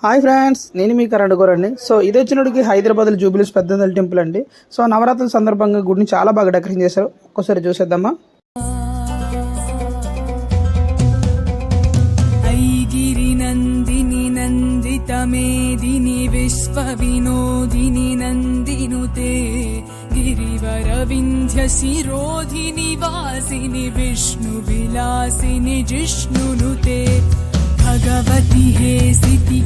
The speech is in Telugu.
హాయ్ ఫ్రెండ్స్, నేను మీ కరెంట్ గోరండి. సో ఇది వచ్చినడికి హైదరాబాద్ జూబిలీస్ పెద్ద టెంపుల్ అండి. సో నవరాత్రుల సందర్భంగా గుడిని చాలా బాగా డెకరేషన్ చేశారు. ఒక్కసారి చూసేద్దామా. ఐగిరి నందిని నందిత మేదిని విశ్వ వినోదిని నందినుతే గిరివర వింధ్య శిరోధిని వాసిని విష్ణు విలాసిని జిష్ణునుతే భగవతి हे सिति